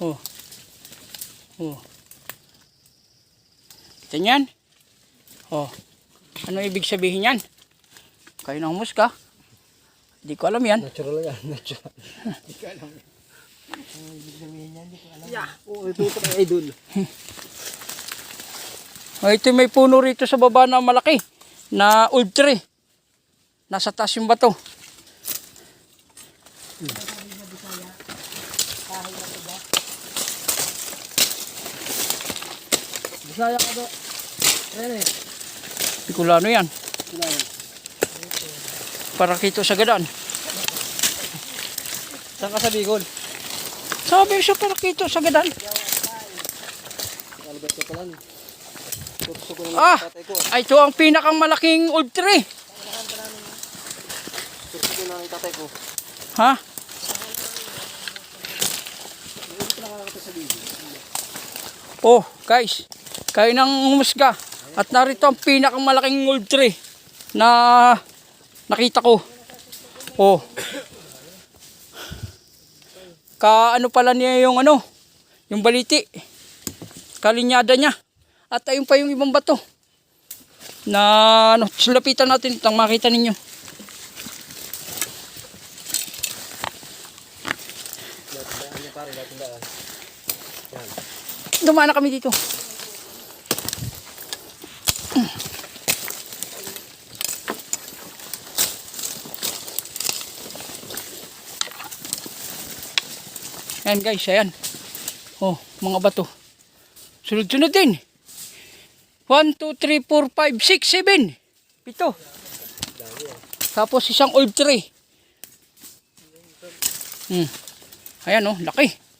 Oh. Oh. Kita niyan? Oh. Ano ibig sabihin yan? Kayo ng musga? Hindi ko alam yan. Natural yan, natural. Hindi ko alam. Ano ibig sabihin yan? Hindi ko alam. Yeah. Oo, ito ito ay idol. Oh, ito may puno rito sa baba na malaki. Na old tree. Nasa taas yung bato. Bisaya ka do. Ayan eh. Bicolano yan. Bisaya. Parakito sa gadaan. Saan ka sa Bicol? Sabi siya parakito sa gadaan. Albert ko pala. Tutusok ko Ah! ng tatay ko. Ito ang pinakang malaking old tree. Tutusok ko ng tatay ko. Ha? Oh, guys. Kayo ng humusga. At narito ang pinakang malaking old tree na nakita ko. Oh. Ano pala niya yung yung baliti. Kalinyada niya. At ayun pa yung ibang bato. Na sulapitan natin itang makita ninyo. Dumaan na kami dito. Ayan guys, ayan. Oh, mga bato. Sunod-sunod din. 1, 2, 3, 4, 5, 6, 7. 7. Tapos isang old tree. Ayan oh, laki.